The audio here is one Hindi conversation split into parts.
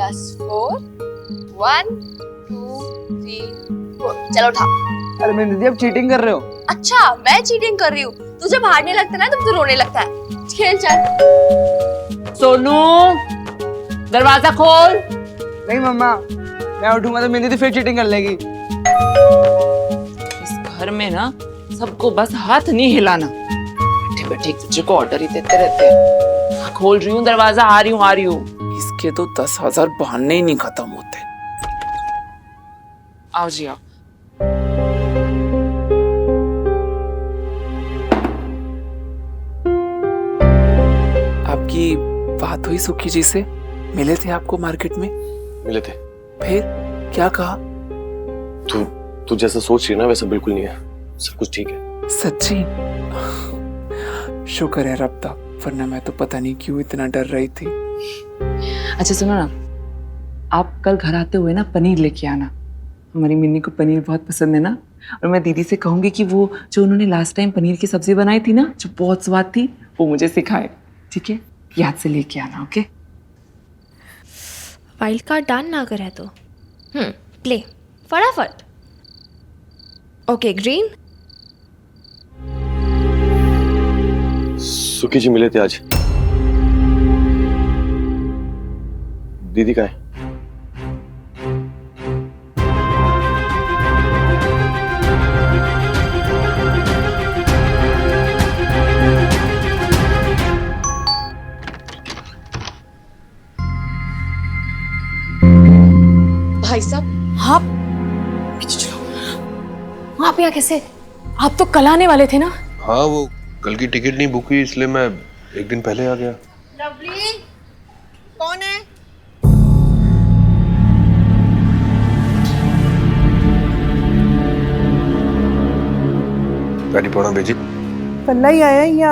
+4 1 2 3 4 चलो उठा। अरे मेरी दीदी, आप चीटिंग कर रहे हो। अच्छा मैं चीटिंग कर रही हूँ? तू जब हारने लगता है ना तब तू रोने लगता है। खेल चल। सोनू दरवाजा खोल। नहीं मम्मा, मैं उठूंगा तो मेरी दीदी फिर चीटिंग कर लेगी। इस घर में ना सबको बस हाथ नहीं हिलाना। बैठे बैठे तुझे को ऑर्डर ही देते रहते हैं। खोल रही हूँ दरवाजा, आ रही हूँ। इसके तो 10,000 बहाने ही नहीं खत्म होते। आओ जी आओ। आपकी बात हुई सुखी जी से? मिले थे आपको मार्केट में? मिले थे। फिर क्या कहा? तू जैसा सोच रही है ना वैसा बिल्कुल नहीं है, सब कुछ ठीक है। सच्ची? शुक्र है रब का, वरना मैं तो पता नहीं क्यों इतना डर रही थी। अच्छा सुनो ना, आप कल घर आते हुए ना पनीर लेके आना। हमारी मिन्नी को पनीर बहुत पसंद है ना, और मैं दीदी से कहूंगी कि वो जो उन्होंने लास्ट टाइम पनीर की सब्जी बनाई थी ना, जो बहुत स्वाद थी, वो मुझे सिखाए। ठीक है, याद से लेके आना। ओके? वाइल्ड कार्ड डन ना करे तो प्ले फटाफट। Okay green. सुखी जी मिले थे आज। दीदी कहाँ है? भाई साहब आप आप यहाँ कैसे? आप तो कल आने वाले थे ना? हाँ, वो कल की टिकट नहीं बुक हुई इसलिए मैं एक दिन पहले आ गया। लवली कौन है? पैडी पौना भेजी। कल्ला ही आया या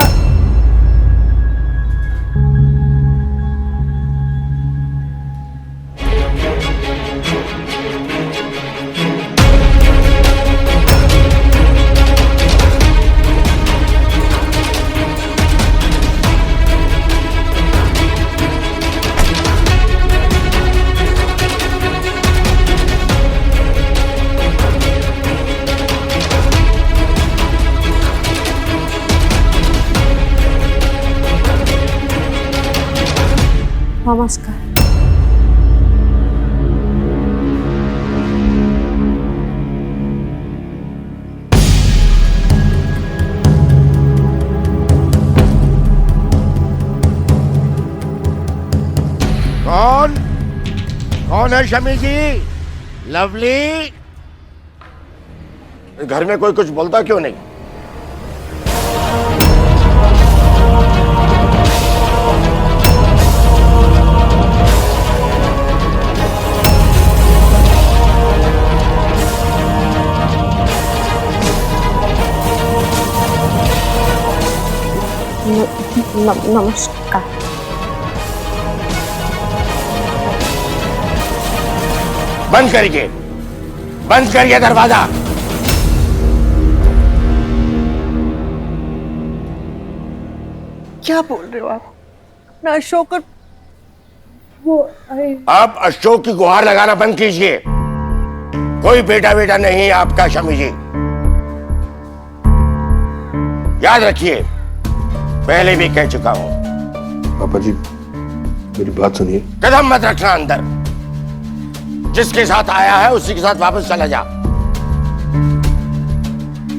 नमस्कार। कौन है शमी जी? लवली? घर में कोई कुछ बोलता क्यों नहीं? नमस्कार। बंद करिए दरवाजा। क्या बोल रहे हो आप? अपना अशोक और वो आप अशोक की गुहार लगाना बंद कीजिए। कोई बेटा नहीं है आपका शमी जी। याद रखिए, पहले भी कह चुका हूं। पापा जी मेरी बात सुनिए। कदम मत रखना अंदर। जिसके साथ आया है उसी के साथ वापस चला जा।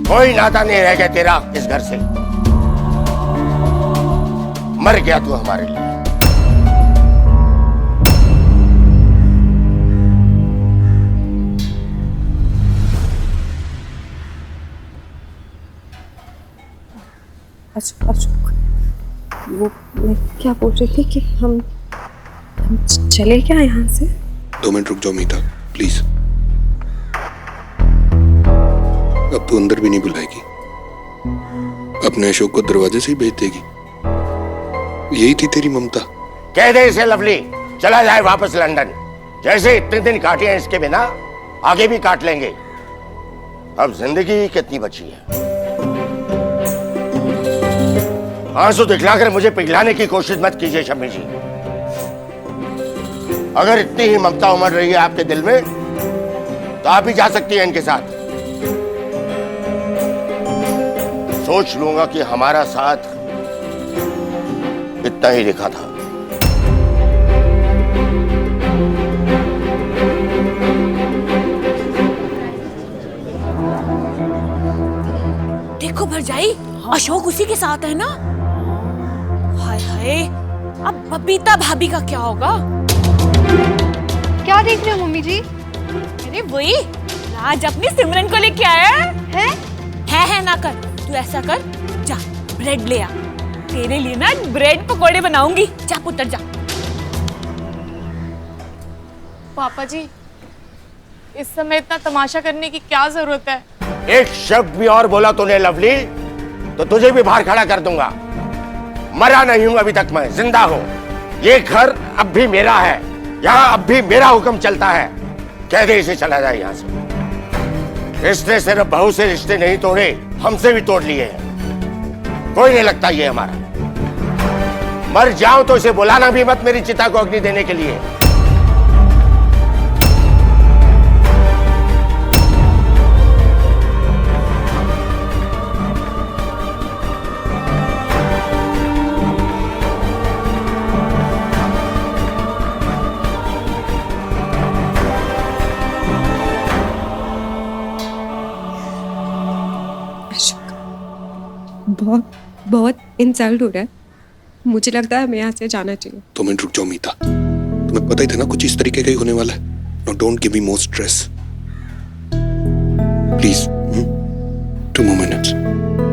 कोई नाता नहीं रह गया तेरा इस घर से। मर गया तू हमारे लिए। अशोक, वो मैं क्या बोल रही थी कि हम चले क्या यहाँ से? 2 मिनट रुक जाओ मीता प्लीज। अब तू अंदर भी नहीं बुलाएगी, अपने अशोक को दरवाजे से ही भेज देगी। यही थी तेरी ममता। कह दे इसे लवली चला जाए वापस लंदन। जैसे इतने दिन काटे हैं इसके बिना, आगे भी काट लेंगे। अब जिंदगी कितनी बची है। आंसू दिखलाकर मुझे पिघलाने की कोशिश मत कीजिए शम्मी जी। अगर इतनी ही ममता उमड़ रही है आपके दिल में तो आप ही जा सकती हैं इनके साथ। सोच लूंगा कि हमारा साथ इतना ही लिखा था। देखो भरजाई, अशोक उसी के साथ है ना। हाय हाय, अब बबीता भाभी का क्या होगा? क्या देख रहे हो मम्मी जी? अरे वही राज अपनी सिमरन को लेके आया है ना कर। तू ऐसा कर, जा ब्रेड ले आ, तेरे लिए ना ब्रेड पकोड़े बनाऊंगी। जा पुत्र जा। पापा जी, इस समय इतना तमाशा करने की क्या जरूरत है? एक शब्द भी और बोला तूने लवली तो तुझे भी बाहर खड़ा कर दूंगा। मरा नहीं हूं अभी तक, मैं जिंदा हूं। ये घर अब भी मेरा है, यहाँ अब भी मेरा हुक्म चलता है। कह दे इसे चला जाए यहाँ से। इसने सिर्फ बहू से रिश्ते नहीं तोड़े, हमसे भी तोड़ लिए हैं। कोई नहीं लगता ये हमारा। मर जाऊं तो इसे बुलाना भी मत मेरी चिता को अग्नि देने के लिए। बहुत बहुत इंसल्ट हो रहा है। मुझे लगता है हमें यहाँ से जाना चाहिए। 2 मिनट रुक जाओ मीता, तुम्हें पता ही था ना कुछ इस तरीके का ही होने वाला है। No don't give me more stress please. 2 more minutes।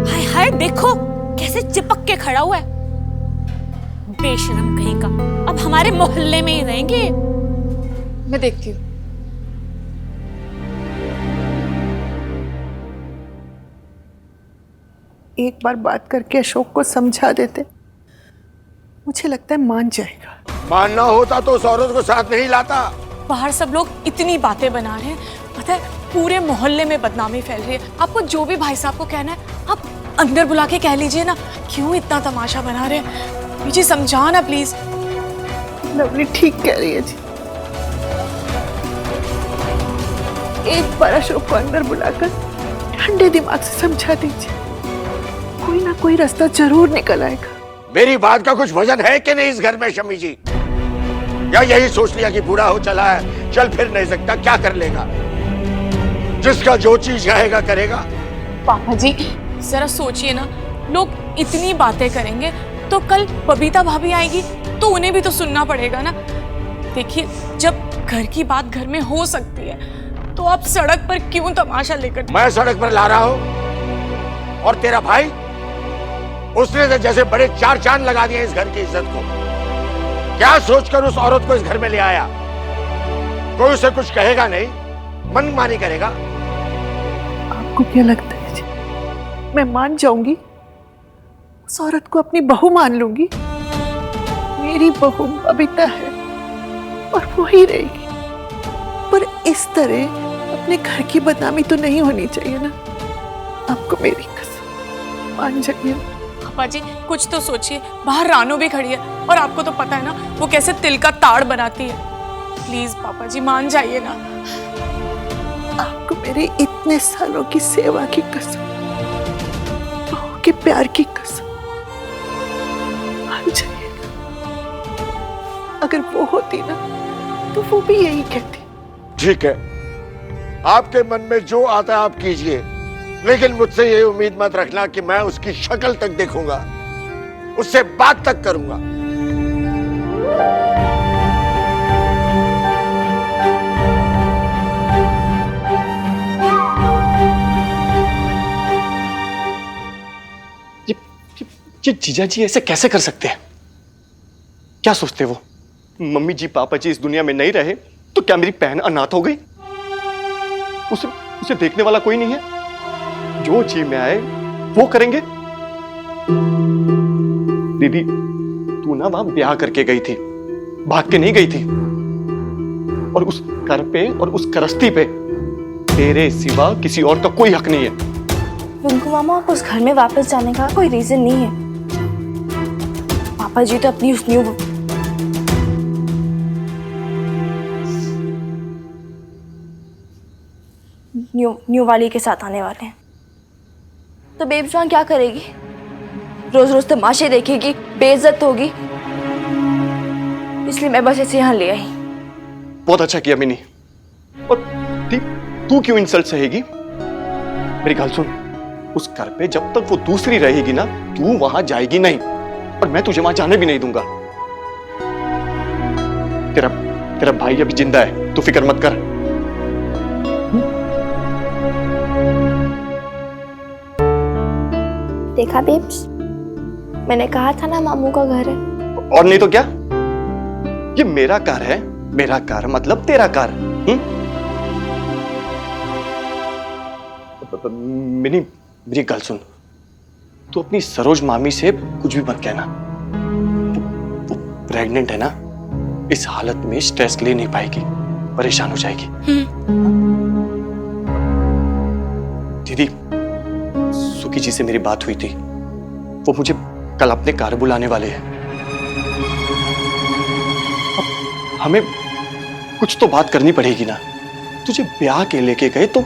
हाय हाय, देखो कैसे चिपक के खड़ा हुआ है। बेशरम कहीं का, अब हमारे मोहल्ले में ही रहेंगे। मैं देखती हूँ। एक बार बात करके अशोक को समझा देते, मुझे लगता है मान जाएगा। मानना होता तो उस औरत को साथ नहीं लाता। बाहर सब लोग इतनी बातें बना रहे हैं, पता है पूरे मोहल्ले में बदनामी फैल रही है। आपको जो भी भाई साहब को कहना है आप अंदर बुला के कह लीजिए ना। क्यों इतना तमाशा बना रहे हैं? मुझे समझा ना प्लीज। लवली ठीक कह रही है जी। एक बार अशोक को अंदर बुलाकर ठंडे दिमाग से समझा दीजिए, कोई ना कोई रास्ता जरूर निकल आएगा। मेरी बात का कुछ वजन है कि नहीं इस घर में शमी जी? या यही सोच लिया कि बूढ़ा हो चला है, चल फिर नहीं सकता, क्या कर लेगा? जिसका जो चीज चाहेगा करेगा। पापा जी जरा सोचिए ना, लोग इतनी बातें करेंगे तो कल बबीता भाभी आएगी तो उन्हें भी तो सुनना पड़ेगा ना। देखिए जब घर की बात घर में हो सकती है तो आप सड़क पर क्यों तमाशा लेकर? मैं सड़क पर ला रहा हूं और तेरा भाई, उसने तो जैसे बड़े 4 चांद लगा दिए इस घर की इज्जत को। क्या सोचकर उस औरत को इस घर में ले आया? कोई उसे कुछ कहेगा नहीं, मनमानी करेगा। आपको क्या लगता है जी, मैं मान जाऊंगी? उस औरत को अपनी बहू मान लूंगी? मेरी बहू बबीता है और वो ही रहेगी। पर इस तरह अपने घर की बदनामी तो नहीं होनी चाहिए ना। आपको मेरी कसम, मान जाइए। पापा जी कुछ तो सोचिए, बाहर रानू भी खड़ी है और आपको तो पता है ना वो कैसे तिल का ताड़ बनाती है। प्लीज पापा जी मान जाइए ना। आपको मेरे इतने सालों की सेवा की कसम, बहू के प्यार की कसम, मान जाइए ना। अगर वो होती ना तो वो भी यही कहती। ठीक है, आपके मन में जो आता है आप कीजिए, लेकिन मुझसे ये उम्मीद मत रखना कि मैं उसकी शक्ल तक देखूंगा, उससे बात तक करूंगा। ये जीजा जी ऐसे कैसे कर सकते हैं? क्या सोचते वो? मम्मी जी पापा जी इस दुनिया में नहीं रहे तो क्या मेरी बहन अनाथ हो गई? उसे देखने वाला कोई नहीं है? जो जी में आए वो करेंगे। दीदी तू ना वहां ब्याह करके गई थी, भाग के नहीं गई थी। और उस घर पे और उस गृहस्थी पे तेरे सिवा किसी और का कोई हक नहीं है। रिंकू मामा, उस घर में वापस जाने का कोई रीजन नहीं है। पापा जी तो अपनी उस न्यू न्यू वाली के साथ आने वाले हैं। तो बेब्स वहाँ क्या करेगी? रोज रोज तमाशे देखेगी, बेइज्जत होगी। इसलिए मैं बस इसे यहाँ ले आई। बहुत अच्छा किया मिनी। और तू क्यों इंसल्ट सहेगी? मेरी गल सुन, उस घर पे जब तक वो दूसरी रहेगी ना, तू वहां जाएगी नहीं, और मैं तुझे वहां जाने भी नहीं दूंगा। तेरा भाई अभी जिंदा है, तू फिक्र मत कर। देखा बेब्स, मैंने कहा था ना मामू का घर है। और नहीं तो क्या, ये मेरा कार है। मेरा कार मतलब तेरा कार। मिनी, मेरी गल सुन, तू अपनी सरोज मामी से कुछ भी मत कहना। वो प्रेग्नेंट है ना, इस हालत में स्ट्रेस ले नहीं पाएगी, परेशान हो जाएगी। दीदी, सुखी जी से मेरी बात हुई थी, वो मुझे कल अपने कार बुलाने वाले हैं। अब हमें कुछ तो बात करनी पड़ेगी ना। तुझे ब्याह के लेके गए तो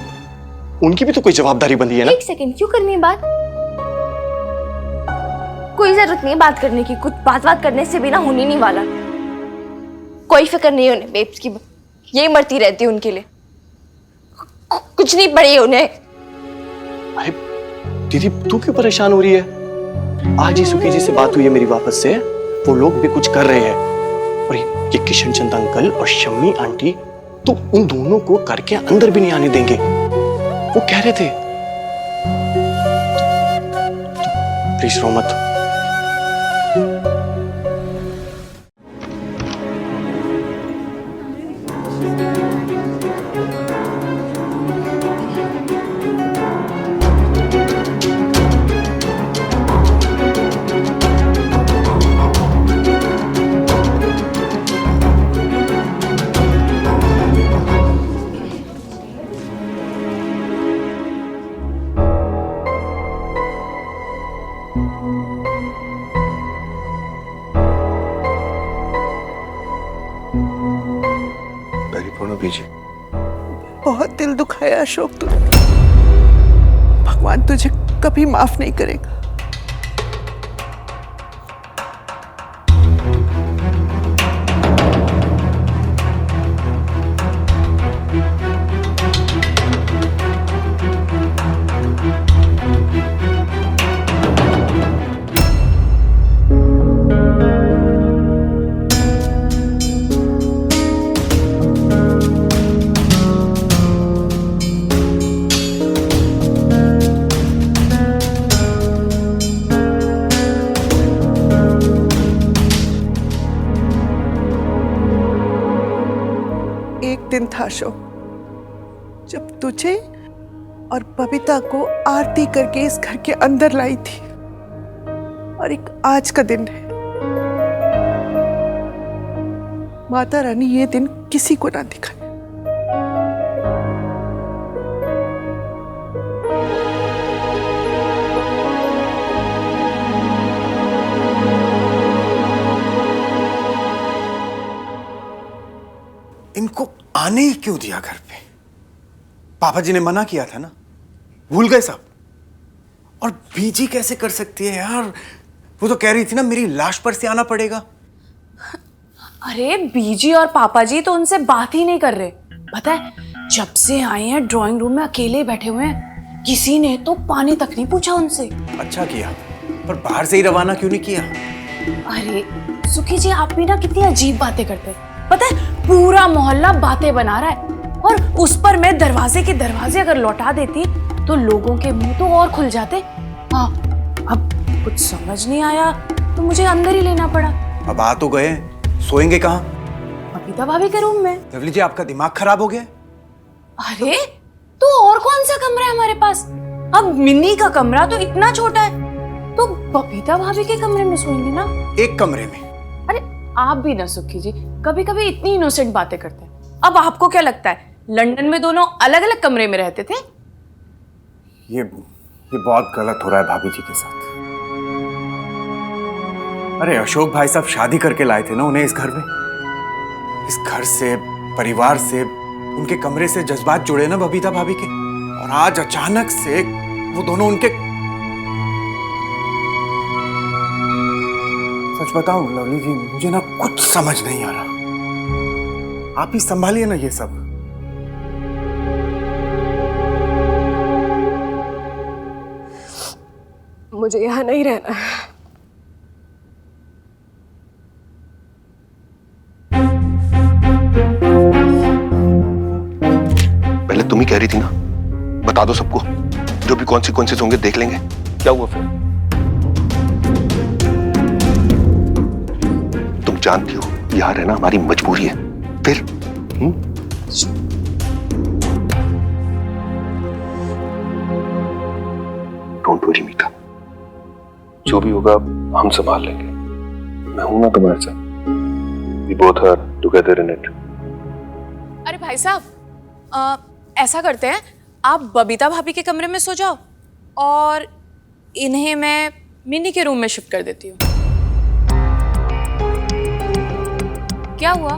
उनकी भी तो कोई जवाबदारी बंदी है ना। एक सेकंड, क्यों करनी है बात? कोई जरूरत नहीं है बात करने की। कुछ बात करने से भी ना होने नहीं वाला। कोई फिक्र नहीं है उन्हें बेब्स की, यही मरती रहती है उनके लिए। कुछ नहीं पड़ी उन्हें। अरे दीदी, तू क्यों परेशान हो रही है? आज ही सुखी जी से बात हुई है मेरी वापस से। वो लोग भी कुछ कर रहे हैं, और ये किशन चंद अंकल और शम्मी आंटी तो उन दोनों को घर के अंदर भी नहीं आने देंगे। वो कह रहे थे। प्लीज रो मत। परिपूर्ण बीजी, बहुत दिल दुखाया अशोक तूने। भगवान तुझे कभी माफ नहीं करेगा। दिन था अशोक, जब तुझे और बबीता को आरती करके इस घर के अंदर लाई थी, और एक आज का दिन है। माता रानी ये दिन किसी को ना दिखाए। इनको आने ही क्यों दिया घर पे? पापा जी ने मना किया था ना, भूल गए सब। और बीजी कैसे कर सकती है यार? वो तो कह रही थी ना मेरी लाश पर से आना पड़ेगा। अरे बीजी और पापा जी तो उनसे बात ही नहीं कर रहे। पता है, जब से आए हैं ड्राइंग रूम में अकेले बैठे हुए हैं, किसी ने तो पानी तक नहीं पूछा उनसे। अच्छा किया, पर बाहर से ही रवाना क्यों नहीं किया? अरे सुखी जी, आप भी ना कितनी अजीब बातें करते हैं। पता है, पूरा मोहल्ला बातें बना रहा है, और उस पर मैं दरवाजे के दरवाजे अगर लौटा देती तो लोगों के मुंह तो और खुल जाते। हाँ, अब कुछ समझ नहीं आया तो मुझे अंदर ही लेना पड़ा। अब आ तो गए, सोएंगे कहाँ? बबीता भाभी के रूम में। लवली जी, आपका दिमाग खराब हो गया? अरे तो और कौन सा कमरा है हमारे पास? अब मिन्नी का कमरा तो इतना छोटा है, तो बबीता भाभी के कमरे में सोएंगे ना। एक कमरे में? अरे आप भी ना सुखी जी, कभी कभी इतनी इनोसेंट बातें करते हैं। अब आपको क्या लगता है लंदन में दोनों अलग अलग कमरे में रहते थे? ये बहुत गलत हो रहा है भाभी जी के साथ। अरे अशोक भाई साहब शादी करके लाए थे ना उन्हें इस घर में। इस घर से, परिवार से, उनके कमरे से जज्बात जुड़े ना बबीता भाभी के। आज अचानक से वो दोनों उनके, सच बताऊं लवली जी, मुझे ना कुछ समझ नहीं आ रहा। आप ही संभालिए ना ये सब। मुझे यहाँ नहीं रहना है। पहले तुम ही कह रही थी ना, बता दो सबको, जो भी कॉन्सिक्वेंसेस होंगे देख लेंगे। क्या हुआ फिर? तुम जानती हो यहाँ रहना हमारी मजबूरी है। फिर डोंट वरी मीता, जो भी होगा हम संभाल लेंगे। मैं हूं ना तुम्हारे साथ। We both are together in it. अरे भाई साहब, ऐसा करते हैं, आप बबीता भाभी के कमरे में सो जाओ और इन्हें मैं मिनी के रूम में शिफ्ट कर देती हूँ। क्या हुआ?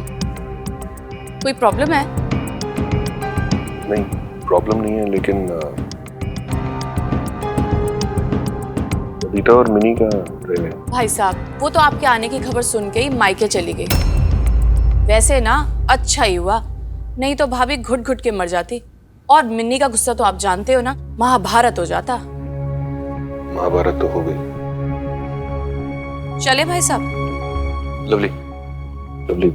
कोई प्रॉब्लम है? नहीं, प्रॉब्लम नहीं है, लेकिन बबीता और मिनी का रहने। भाई साहब, वो तो आपके आने की खबर सुन के ही मायके चली गई। वैसे ना अच्छा ही हुआ, नहीं तो भाभी घुट घुट के मर जाती। और मिन्नी का गुस्सा तो आप जानते हो ना, महाभारत हो जाता। महाभारत तो हो गई। चले भाई साहब। लवली, लवली,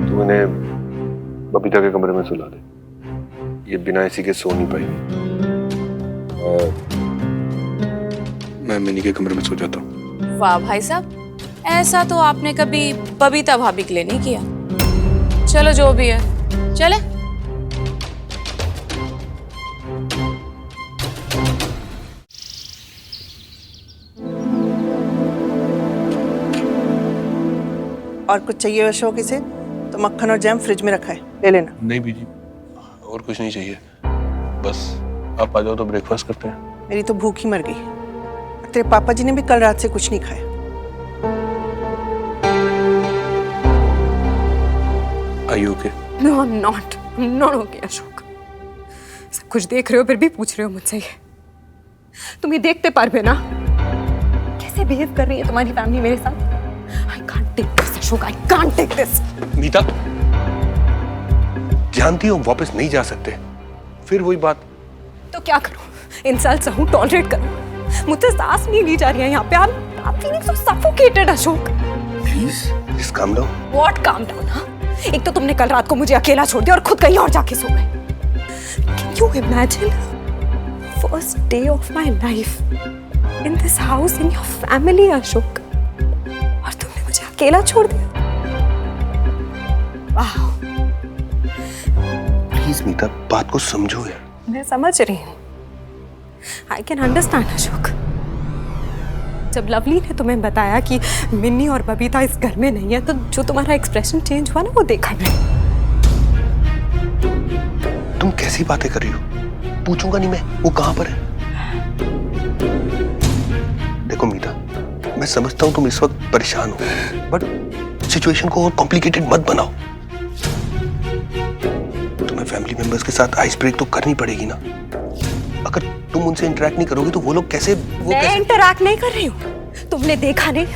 तुम इन्हें बबीता के कमरे में सुला दे। ये बिना इसी के सो नहीं पाएगी। मैं मिनी के कमरे में सो जाता हूँ। वाह भाई साहब, ऐसा तो आपने कभी बबीता भाभी के लिए नहीं किया। चलो जो भी है, चले। और कुछ चाहिए अशोक इसे? तो मक्खन और जैम फ्रिज में रखा है, ले लेना। नहीं बीजी, और कुछ नहीं चाहिए, बस आप आ जाओ तो ब्रेकफास्ट करते हैं। मेरी तो भूख ही मर गई। तेरे पापा जी ने भी कल रात से कुछ नहीं खाया। Are you okay? No, I'm not. I'm not okay, Ashok. सब कुछ देख रहे हो फिर भी पूछ रहे हो मुझसे ये। तुम ये देखते पारबे ना कैसे बिहेव कर रही है तुम्हारी फैमिली मेरे साथ। I can't take this, Ashok. I can't take this. मीता, जानती हो वापस नहीं जा सकते। फिर वही बात। तो क्या करूं? इंसल्ट सहूं, टॉलरेट करूं? मुझसे सांस नहीं ली जा रही है यहाँ पे। I'm feeling so suffocated, Ashok. Please calm down. What calm down, हाँ? एक तो तुमने कल रात को मुझे अकेला छोड़ दिया और खुद कहीं और जाके सो गए। Can you imagine? First day of my life in this house, in your family, Ashok. और तुमने मुझे अकेला छोड़ दिया। वाह। Please मीता, बात को समझो यार। मैं समझ रही हूँ। I can understand, Ashok. जब लवली ने तुम्हें बताया कि मिन्नी और बबीता इस घर में नहीं है, तो जो तुम्हारा एक्सप्रेशन चेंज हुआ ना, वो देखा मैंने। तुम कैसी बातें कर रही हो? पूछूंगा नहीं मैं, वो कहां पर है? देखो मीता, मैं समझता हूं तुम इस वक्त परेशान हो, बट सिचुएशन को और कॉम्प्लिकेटेड मत बनाओ। तुम्हें फैमिली मेंबर्स के साथ आइस ब्रेक तो करनी पड़ेगी ना। अगर तुम उनसे इंटरेक्ट नहीं करोगे तो वो लोग कैसे मैं इंटरेक्ट नहीं कर रही हूँ। तुमने देखा नहीं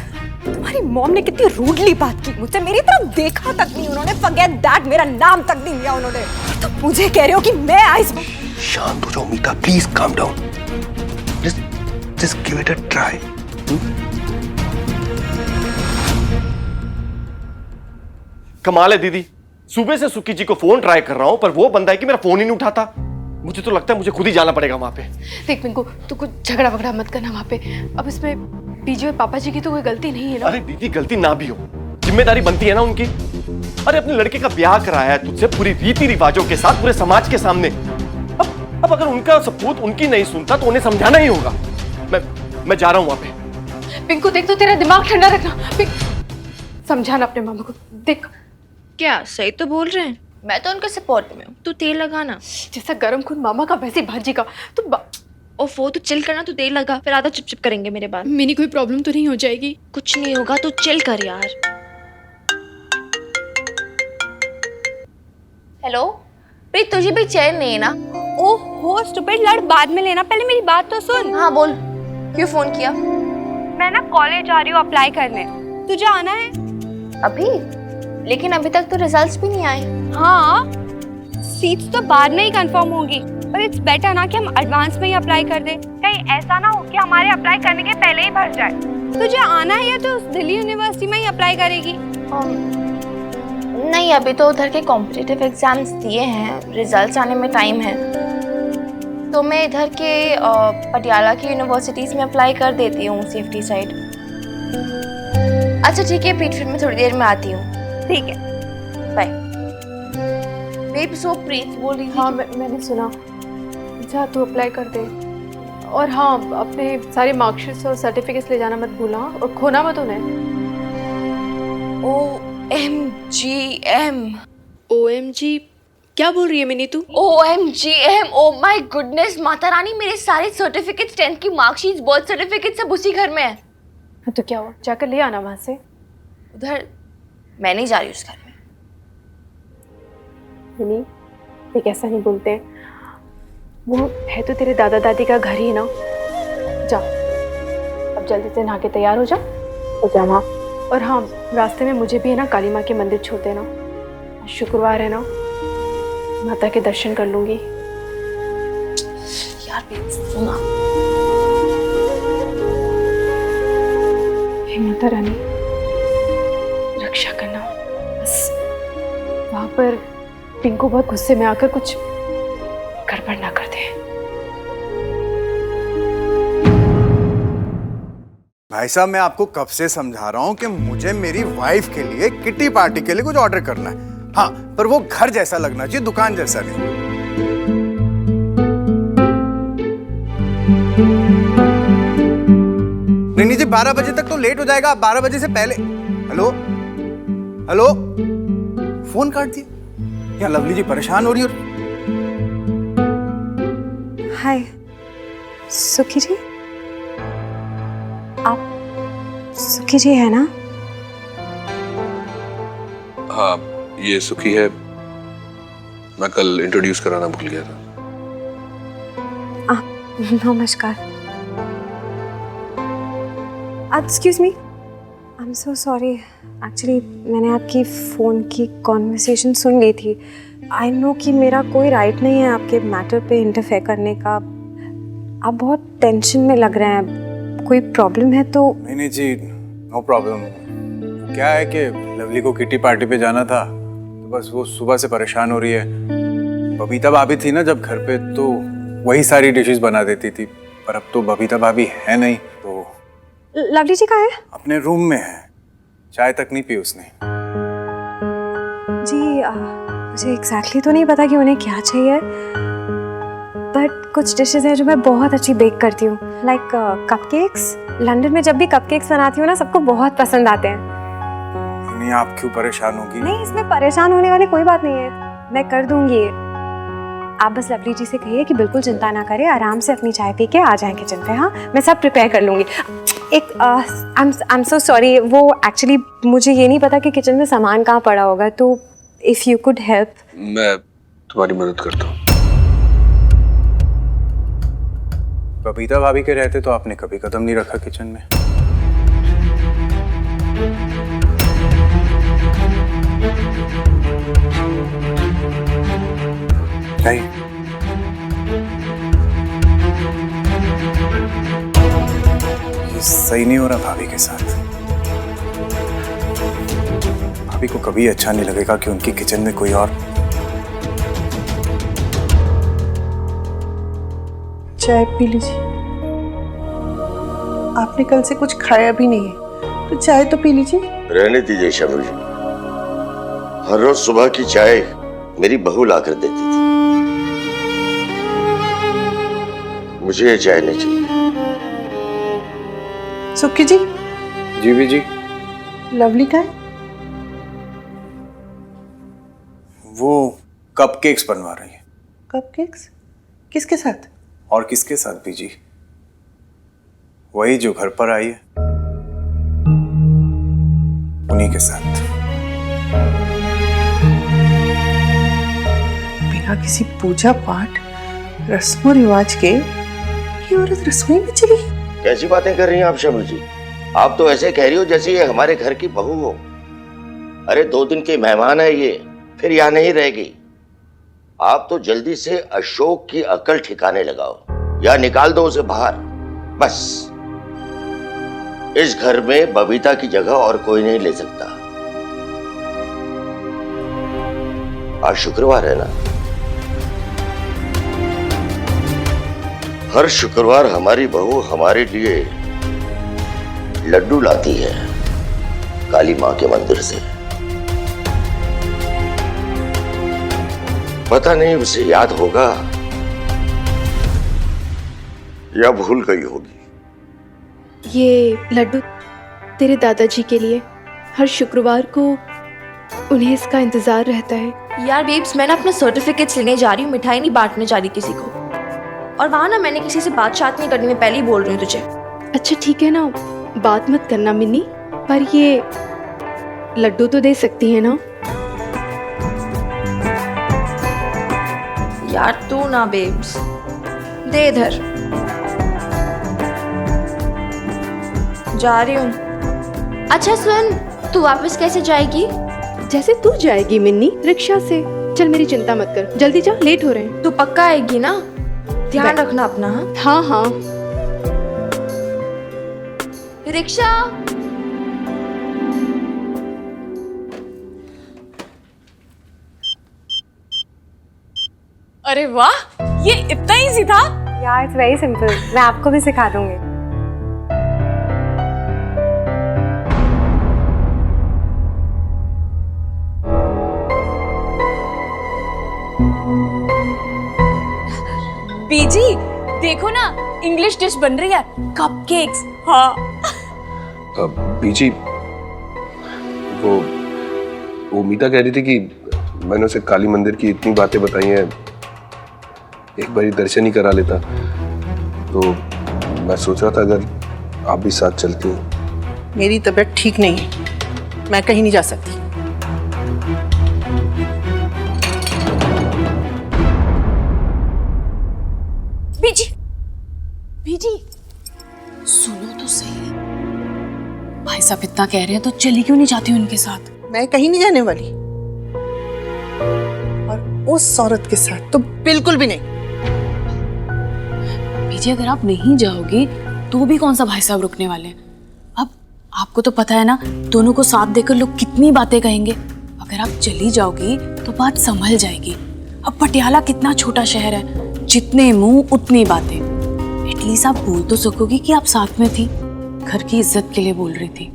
तुम्हारी मॉम ने कितनी रूडली बात की मुझसे। मेरी तरफ देखा तक नहीं उन्होंने। फॉरगेट दैट, मेरा नाम तक नहीं लिया उन्होंने। तो मुझे कह रहे हो कि मैं आइस। शांत हो जाओ Meeta, please calm down. Just give it a try. कमाल है दीदी, सुबह से सुक्की जी को फोन ट्राई कर रहा हूं पर वो बंदा है कि मेरा फोन ही नहीं उठाता। मुझे तो लगता है मुझे खुद ही जाना पड़ेगा वहां पे। देख पिंकू, तू कुछ झगड़ा वगड़ा मत करना वहां पे। अब इसमें बीजी और पापा जी की तो कोई गलती नहीं है ना। अरे दीदी, गलती ना भी हो, जिम्मेदारी बनती है ना उनकी। अरे अपने लड़के का ब्याह कराया है तुझसे पूरी रीति रिवाजों के साथ, पूरे समाज के सामने। अब अगर उनका सपूत उनकी नहीं सुनता तो उन्हें समझाना ही होगा। मैं जा रहा हूं वहां पे। पिंकू देख, तो तेरा दिमाग ठंडा रखना। समझाना अपने मामा को। देख, क्या सही तो बोल रहे हैं? मैं तो उनके सपोर्ट में हूँ। तू तेल लगाना। जैसा गरम खून मामा का वैसे भाजी का। तो वो तो चिल करना, तू तेल लगा, फिर आधा चिपचिप करेंगे मेरे बाद। मिनी कोई प्रॉब्लम तो नहीं हो जाएगी? कुछ नहीं होगा, तू चिल कर यार। हेलो प्रीत, तुझे भी चैन नहीं है ना? ओहो स्टूपिड, लड़ बाद में लेना, पहले मेरी बात तो सुन। हाँ बोल, क्यों फोन किया? मैं ना कॉलेज जा रही हूँ अप्लाई करने, तुझे आना है? अभी? लेकिन अभी तक तो रिजल्ट्स भी नहीं आए। हाँ, सीट्स तो बाद में ही कंफर्म होंगी, पर इट्स बेटर ना कि हम एडवांस में ही अप्लाई कर दें, कहीं ऐसा ना हो कि हमारे अप्लाई करने के पहले ही भर जाए। तुझे आना है या तो दिल्ली यूनिवर्सिटी में ही अप्लाई करेगी? नहीं, अभी तो उधर के कॉम्पिटिटिव एग्जाम्स दिए हैं, रिजल्ट्स आने में टाइम है, तो मैं इधर के पटियाला की यूनिवर्सिटीज में अप्लाई कर देती हूँ, सेफ्टी साइड। अच्छा ठीक है पीट, फिर मैं थोड़ी देर में आती हूँ। ठीक है, बाय। बेब, सो प्रीत बोल रही थी। हाँ मैंने सुना। जा तू अप्लाई कर दे, और हाँ अपने सारे मार्कशीट्स और सर्टिफिकेट्स ले जाना मत भूलना, और खोना मत उन्हें। OMGM। OMG क्या बोल रही है मिनी तू? OMGM, oh my goodness, Mata Rani, मेरे सारे सर्टिफिकेट्स, 10th की मार्कशीट्स, बर्थ सर्टिफिकेट सब उसी घर में है। तो क्या हुआ, जाकर ले आना वहाँ से। उधर मैं नहीं जा रही उस घर में। मिनी देख, ऐसा नहीं बोलते, वो है तो तेरे दादा दादी का घर ही ना। जा अब जल्दी से नहा के तैयार हो जा, वहाँ। और हाँ, रास्ते में मुझे भी है ना काली माँ के मंदिर छोड़ देना, शुक्रवार है ना, माता के दर्शन कर लूंगी। यार बेब सुना, हे माता रानी रक्षा करना, बस वहां पर पिंकू बहुत गुस्से में आकर कुछ गड़बड़ ना कर दे। भाई साहब, मैं आपको कब से समझा रहा हूँ कि मुझे मेरी वाइफ के लिए किटी पार्टी के लिए कुछ ऑर्डर करना है। हाँ, पर वो घर जैसा लगना चाहिए, दुकान जैसा नहीं। नहीं जी, 12 बजे तक तो लेट हो जाएगा, 12 बजे से पहले। हेलो हेलो, फोन काट दिया। यहाँ लवली जी परेशान हो रही है। हाय सुखी जी, आप सुखी जी है ना? हाँ, ये सुखी है। मैं कल इंट्रोड्यूस कराना भूल गया था। नमस्कार। Excuse me, I am so sorry, actually मैंने आपकी फ़ोन की कॉन्वर्सेशन सुन ली थी। आई नो कि मेरा कोई राइट नहीं है आपके मैटर पे इंटरफेयर करने का। आप बहुत टेंशन में लग रहे हैं, कोई प्रॉब्लम है तो? नहीं जी, नो प्रॉब्लम। क्या है कि लवली को किटी पार्टी पे जाना था, तो बस वो सुबह से परेशान हो रही है। बबीता भाभी थी ना जब घर पे, तो वही सारी डिशेस बना देती थी, पर अब तो बबीता भाभी है नहीं, तो लवली जी कहाँ है? अपने रूम में है, चाय तक नहीं पी उसने। जी मुझे एग्जैक्टली तो नहीं पता कि उन्हें क्या चाहिए, बट कुछ डिशेस हैं जो मैं बहुत अच्छी बेक करती हूँ, लाइक कपकेक्स। लंदन में जब भी कपकेक्स बनाती हूँ ना, सबको बहुत पसंद आते हैं। नहीं, आप क्यों परेशान होगी? नहीं, इसमें परेशान होने वाली कोई बात नहीं है, मैं कर दूंगी। आप बस लवली जी से कहिए कि बिल्कुल चिंता ना करें, आराम से अपनी चाय पी के आ जाएं किचन पे। हाँ, मैं सब प्रिपेयर कर लूँगी। एक आई एम सो सॉरी, वो एक्चुअली मुझे ये नहीं पता कि किचन में सामान कहाँ पड़ा होगा, तो इफ़ यू कुड हेल्प। मैं तुम्हारी मदद करता हूँ। बबीता भाभी के रहते तो आपने कभी कदम नहीं रखा किचन में। नहीं, ये सही नहीं हो रहा भाभी के साथ। भाभी को कभी अच्छा नहीं लगेगा कि उनकी किचन में कोई और। चाय पी लीजिए। आपने कल से कुछ खाया भी नहीं है, तो चाय तो पी लीजिए। रहने दीजिए शमी जी, हर रोज सुबह की चाय मेरी बहू ला कर देती थी, मुझे ये चाय नहीं चाहिए। सुखी जी। जी भी जी। लवली का है? वो कपकेक्स बनवा रही है। कपकेक्स? किसके साथ? और किसके साथ भी जी? वही जो घर पर आई है, उन्हीं के साथ। बिना किसी पूजा पाठ रस्मों रिवाज के ये औरत रसोई में चली। कैसी बातें कर रही हैं आप शमी जी? आप तो ऐसे कह रही हो जैसे ये हमारे घर की बहू हो। अरे 2 दिन के मेहमान है ये, फिर यहाँ नहीं रहेगी। आप तो जल्दी से अशोक की अकल ठिकाने लगाओ या निकाल दो उसे बाहर। बस इस घर में बबीता की जगह और कोई नहीं ले सकता। आज शुक्रवार है ना, हर शुक्रवार हमारी बहू हमारे लिए लड्डू लाती है काली मां के मंदिर से। पता नहीं उसे याद होगा या भूल गई होगी। ये लड्डू तेरे दादाजी के लिए, हर शुक्रवार को उन्हें इसका इंतजार रहता है। यार बेब्स, मैं ना अपना सर्टिफिकेट्स लेने जा रही हूँ, मिठाई नहीं बांटने जा रही किसी को। और वहाँ ना मैंने किसी से बात नहीं करनी, मैं पहले ही बोल रही हूँ तुझे। अच्छा ठीक है ना, बात मत करना मिन्नी, पर ये लड्डू तो दे सकती है ना? यार तू ना बेब्स, दे इधर। जा रही हूँ। अच्छा सुन, तू वापस कैसे जाएगी? जैसे तू जाएगी मिन्नी, रिक्शा से। चल मेरी चिंता मत कर, जल्दी जा, लेट हो रहे हैं। तू पक्का आएगी ना? ध्यान रखना अपना। हाँ हाँ। रिक्शा। अरे वाह, ये इतना इजी था। यार इट्स वेरी सिंपल, मैं आपको भी सिखा दूंगी। बीजी देखो ना, इंग्लिश डिश बन रही है, कपकेक्स। हाँ बीजी, वो मीता कह रही थी कि मैंने उसे काली मंदिर की इतनी बातें बताई हैं, एक बारी दर्शन ही करा लेता। तो मैं सोच रहा था अगर आप भी साथ चलती हैं। मेरी तबीयत ठीक नहीं है, मैं कहीं नहीं जा सकती। बीजी, बीजी सुनो तो सही, भाई साहब इतना कह रहे हैं तो चली क्यों नहीं जाती उनके साथ? मैं कहीं नहीं जाने वाली, और उस औरत के साथ तो बिल्कुल भी नहीं। बीजी अगर आप नहीं जाओगी तो भी कौन सा भाई साहब रुकने वाले हैं? अब आपको तो पता है ना, दोनों को साथ देकर लोग कितनी बातें कहेंगे। अगर आप चली जाओगी तो बात संभल जाएगी। अब पटियाला कितना छोटा शहर है, जितने मुंह उतनी बातें। एटलीस्ट आप बोल तो सकोगी कि आप साथ में थी, घर की इज्जत के लिए बोल रही थी।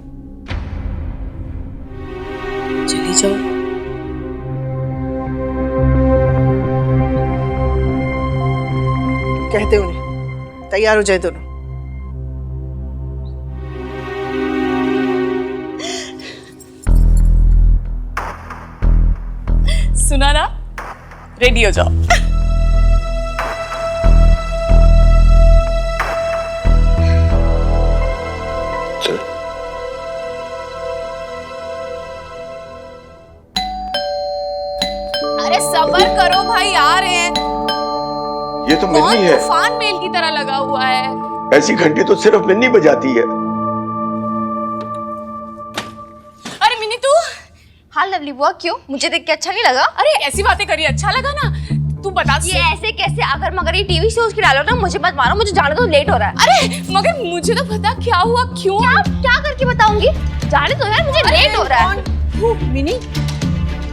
चली जाओ। कहते उन्हें तैयार हो जाए दोनों। सुना ना, रेडी हो जाओ। चल। अरे सब्र करो भाई, आ रहे हैं। ये तो मिन्नी है। तूफान मेल की तरह लगा हुआ है। ऐसी घंटी तो सिर्फ मिन्नी बजाती है। अरे मिन्नी तू। हाँ लवली बुआ, क्यों? मुझे देख के अच्छा नहीं लगा? अरे ऐसी बातें करी, अच्छा लगा ना? तू बता। ये ऐसे कैसे? अगर मगर ये टीवी शोज की डालो ना, मुझे मत मारो, मुझे जाने दो, लेट हो रहा है। अरे मगर मुझे तो पता क्या हुआ, क्यों? क्या करके बताऊंगी? जाने दो यार, मुझे लेट हो रहा है। मिनी,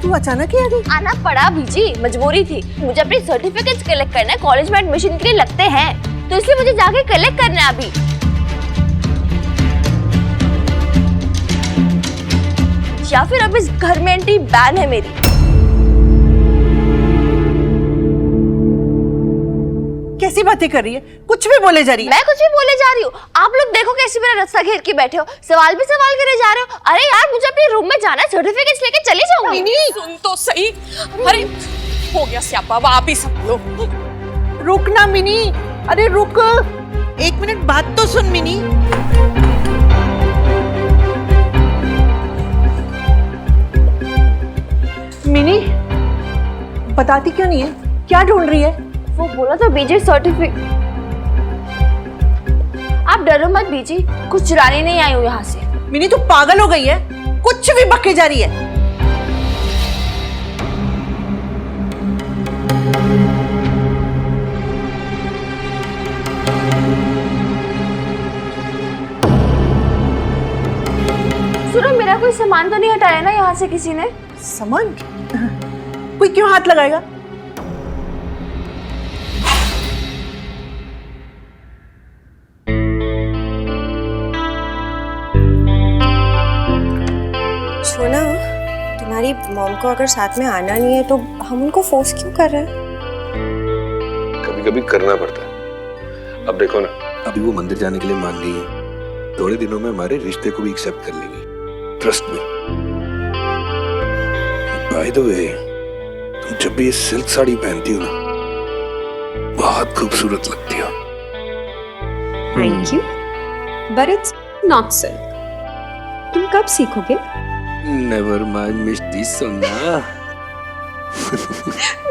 तू अचानक ही आ गई? आना पड़ा बीजी, मजबूरी थी। मुझे अपने सर्टिफिकेट्स कलेक्ट करना है, कॉलेज में एडमिशन के लिए लगते हैं, तो इसलिए मुझे जाके कलेक्ट करना है अभी। या फिर अब इस घर में एंट्री बैन है मेरी। कैसी बातें कर रही है? कुछ भी बोले जा रही है। मैं कुछ भी बोले जा रही हूँ? आप लोग देखो कैसे मेरा रास्ता घेर के बैठे हो, सवाल भी सवाल करे जा रहे हो। अरे यार मुझे अपने रूम में जाना है, सर्टिफिकेट्स लेके चली जाऊंगी। नहीं सुन तो सही। अरे हो गया स्यापा, अब आप ही सब लोग। रुक ना मिनी, अरे रुक, 1 मिनट बात तो सुन मिनी। मिनी बताती क्यों नहीं है? क्या ढूंढ रही है? वो बोला तो बीजी सर्टिफिकेट। आप डरो मत बीजी, कुछ चुराने नहीं आई हूँ यहाँ से। मिनी तू पागल हो गई है, कुछ भी बके जा रही है। सुनो, मेरा कोई सामान तो नहीं हटाया ना यहाँ से किसी ने? सामान? कोई क्यों हाथ लगाएगा? सोना, तुम्हारी मॉम को अगर साथ में आना नहीं है तो हम उनको फोर्स क्यों कर रहे हैं? कभी कभी करना पड़ता है। अब देखो ना, अभी वो मंदिर जाने के लिए मान गई है, थोड़े दिनों में हमारे रिश्ते को भी एक्सेप्ट कर लेगी, ट्रस्ट में। बाय द वे, तुम जब भी ये सिल्क साड़ी पहनती हो ना, बहुत खूबसूरत लगती हो। Thank you, but it's not silk. तुम कब सीखोगे? नेवर माइंड मिस्टी सोना।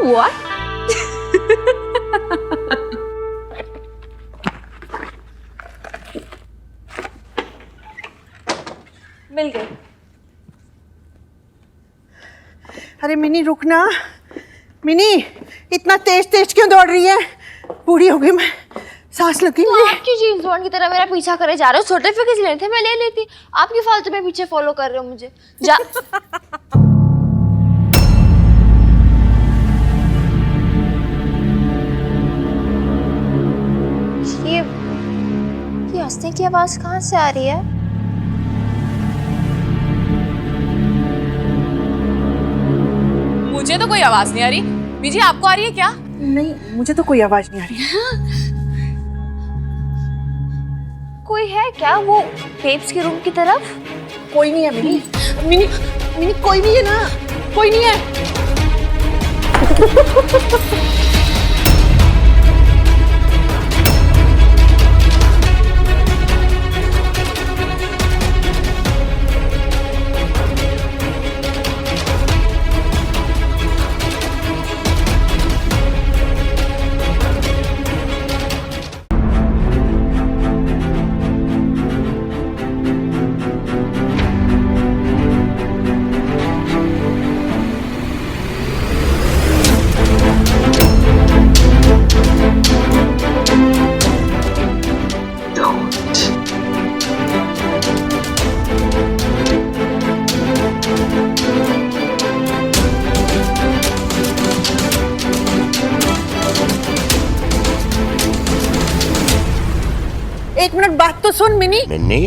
What? मिल गई। अरे मिनी रुकना, मिनी इतना तेज तेज क्यों दौड़ रही है? बूढ़ी हो गई मैं, सांस लगी मुझे। आप क्यों जेम्स बॉन्ड की तरह मेरा पीछा करे जा रहे हो? सर्टिफिकेट्स लेने थे, मैं ले लेती। आप क्यों फालतू में पीछे फॉलो कर रहे हो मुझे? जा। ये हंसने की आवाज कहाँ से आ रही है? मुझे तो कोई आवाज नहीं आ रही। बीजी आपको आ रही है क्या? नहीं, मुझे तो कोई आवाज नहीं आ रही है। कोई है क्या वो बेब्स के रूम की तरफ? कोई नहीं है मिनी, मिनी मिनी कोई नहीं है ना, कोई नहीं है। एक मिनट बात तो सुन मिनी। मिन्नी,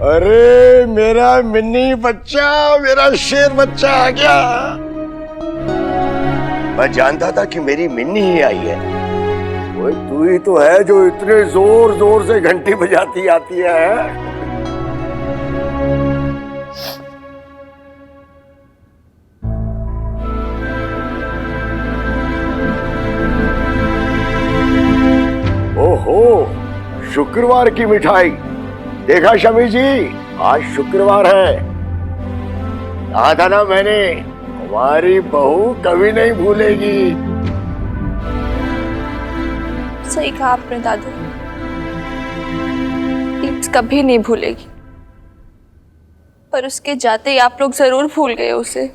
अरे मेरा मिन्नी बच्चा, मेरा शेर बच्चा आ गया। मैं जानता था कि मेरी मिन्नी ही आई है। वो तू ही तो है जो इतने जोर जोर से घंटी बजाती आती है। ओहो, शुक्रवार की मिठाई। देखा शमी जी, आज शुक्रवार है। कहा था ना मैंने, हमारी बहू कभी नहीं भूलेगी। सही कहा आपने दादू, इट्स कभी नहीं भूलेगी। पर उसके जाते ही आप लोग जरूर भूल गए उसे।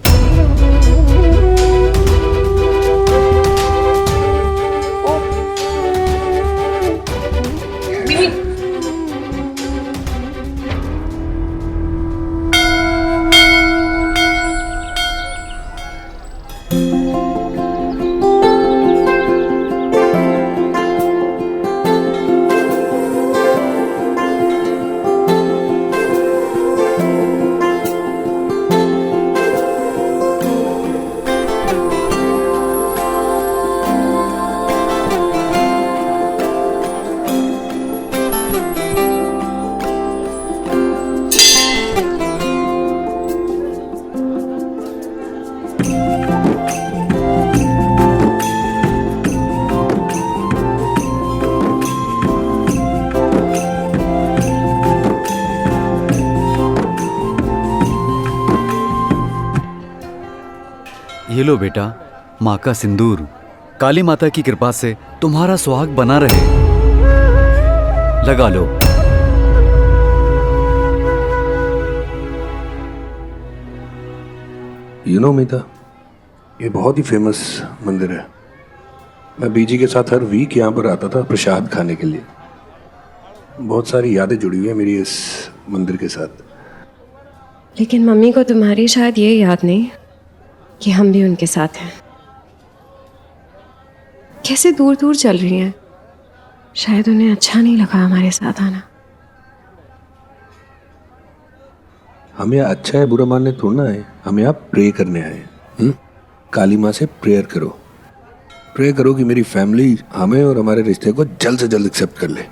ये लो बेटा, माँ का सिंदूर। काली माता की कृपा से तुम्हारा सुहाग बना रहे। लगा लो। मीता, ये बहुत ही फेमस मंदिर है। मैं बीजी के साथ हर वीक यहाँ पर आता था प्रसाद खाने के लिए। बहुत सारी यादें जुड़ी हुई है मेरी इस मंदिर के साथ। लेकिन मम्मी को तुम्हारी शायद ये याद नहीं कि हम भी उनके साथ हैं। कैसे दूर दूर चल रही हैं। शायद उन्हें अच्छा नहीं लगा हमारे साथ आना। हम यहाँ अच्छा है बुरा मानने थोड़ा ना आए, हम यहाँ प्रे करने आए। काली माँ से प्रेयर करो, प्रे करो कि मेरी फैमिली हमें और हमारे रिश्ते को जल्द से जल्द एक्सेप्ट कर ले।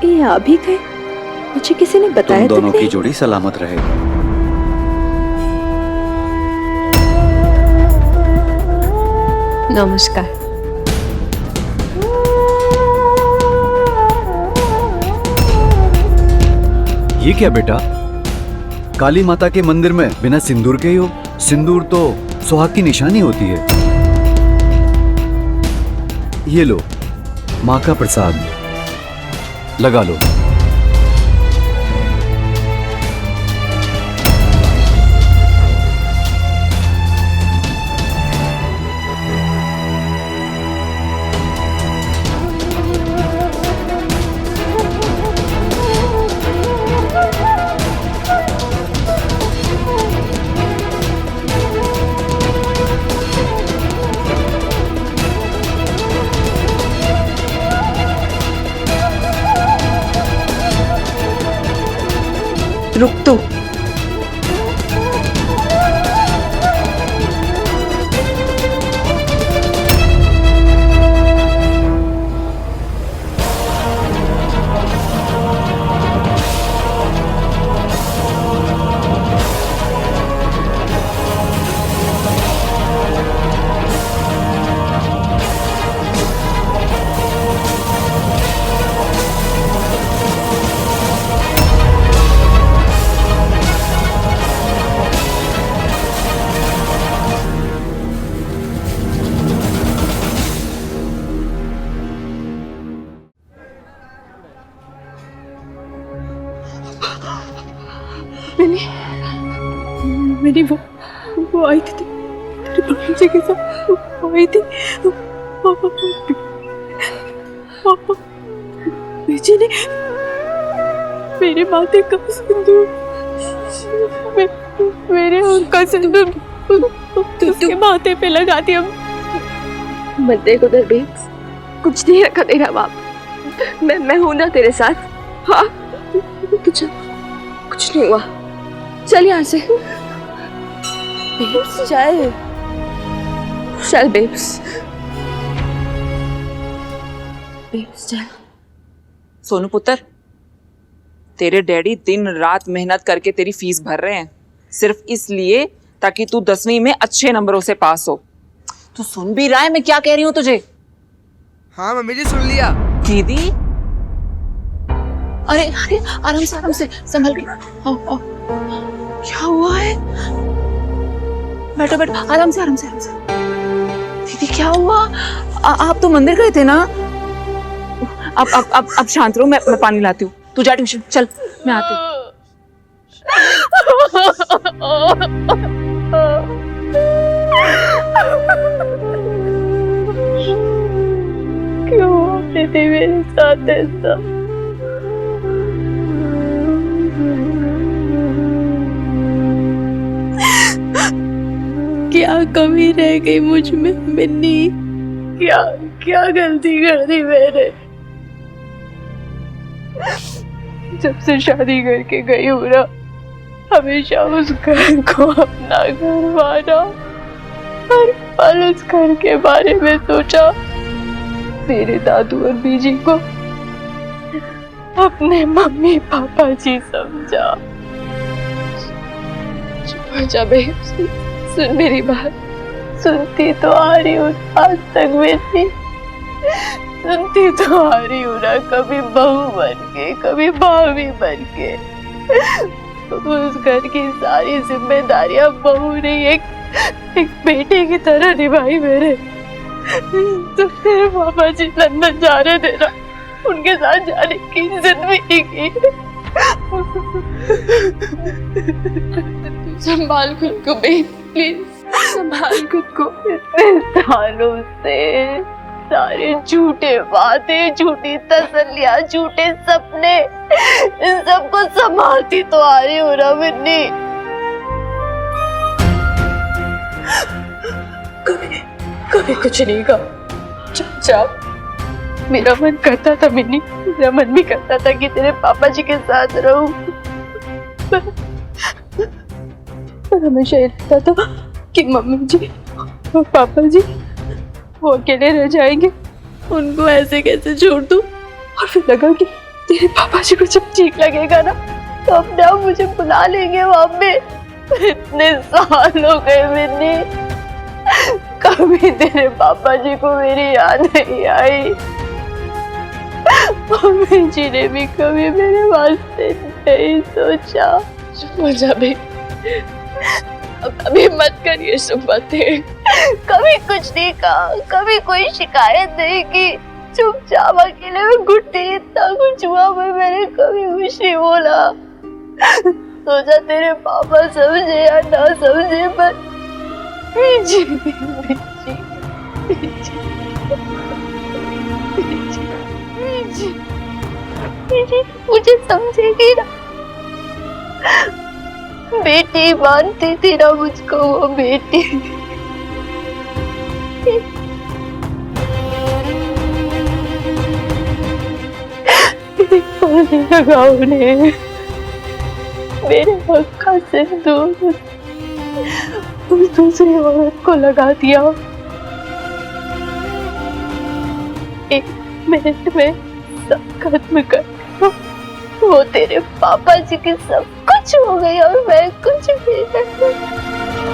ये अभी गए? मुझे किसी ने बताया तुम दोनों की जोड़ी सलामत रहे। नमस्कार। ये क्या बेटा, काली माता के मंदिर में बिना सिंदूर के ही हो? सिंदूर तो सुहाग की निशानी होती है। ये लो माँ का प्रसाद, लगा लो। रुक तो। मैंने वो आई थी तेरे पापा जी के साथ, वो आई थी। पापा जी ने मेरे माथे का सिंदूर, मेरे उनका सिंदूर उसके माथे पे लगा दिया। मत देख उधर भी, कुछ नहीं रखा तेरा बाप। मैं हूं ना तेरे साथ। हाँ, कुछ नहीं हुआ। चल यहाँ से। बेब्स चल, चल बेब्स, बेब्स चल। सोनू पुत्र, तेरे डैडी दिन रात मेहनत करके तेरी फीस भर रहे हैं, सिर्फ इसलिए ताकि तू 10वीं में अच्छे नंबरों से पास हो। तू सुन भी रहा है मैं क्या कह रही हूँ तुझे? हाँ मम्मी जी सुन लिया। दीदी अरे अरे आराम से संभल के आओ आओ। क्या हुआ है? बैठो बैठो, आराम से आराम से आराम से। दीदी क्या हुआ? आप तो मंदिर गए थे ना? अब शांत रहो, मैं पानी लाती हूँ। तू जा ट्यूशन, चल मैं आती हूँ। क्यों दीदी मेरे साथ ऐसा? क्या कमी रह गई मुझ में मिन्नी? क्या क्या गलती कर दी मैंने? जब से शादी करके गई हूँ ना, हमेशा उस घर को अपना घर माना, हर पल उस घर के बारे में सोचा, मेरे दादू और बीजी को अपने मम्मी पापा जी समझा। चुप हो जा बे, सुन मेरी बात। सुनती तो आ रही हूँ आज तक मेरी, सुनती तो आ रही हूँ ना, कभी बहू बन के, कभी भाभी बन के। उस घर की सारी जिम्मेदारियां बहू ने एक बेटे की तरह निभाई मेरे। तो फिर पापा जी लंदन जा रहे थे ना, उनके साथ जाने की जिद भी की। संभाल खुद को बे, प्लीज संभाल खुद को। इतने सालों से सारे झूठे बातें, झूठी तसल्लियां, झूठे सपने, इन सबको संभालती तो आ रही हूँ ना मिन्नी। कभी कुछ नहीं कहा, चुपचाप। मेरा मन करता था मिन्नी, मेरा मन भी करता था कि तेरे पापा जी के साथ रहूं, पर हमेशा ये लगता था कि मम्मी जी और पापा जी वो अकेले रह जाएंगे, उनको ऐसे कैसे छोड़ दूं। और फिर लगा कि तेरे पापा जी को जब ठीक लगेगा ना, तो अपने आप मुझे बुला लेंगे वहां पे। इतने साल हो गए मिन्नी, कभी तेरे पापा जी को मेरी याद नहीं आई। मम्मी जी ने भी कभी मेरे वास्ते नहीं सोचा। चुप हो जा बे, अब अभी मत करिए सब बातें। कभी कुछ नहीं कहा, कभी कोई शिकायत नहीं की, चुपचाप अकेले में घुटती। इतना कुछ हुआ मैंने कभी कुछ नहीं बोला। सोचा तेरे पापा समझे या ना समझे, पर बीजी मुझे समझेगी ना, बेटी मानती थी ना मुझको, वो बेटी। लगा उन्हें मेरे आँखों से दूर उस दूसरी औरत को लगा दिया। एक मिनट में सब खत्म कर दिया। वो तेरे पापा जी की सब कुछ हो गई और मैं कुछ भी नहीं।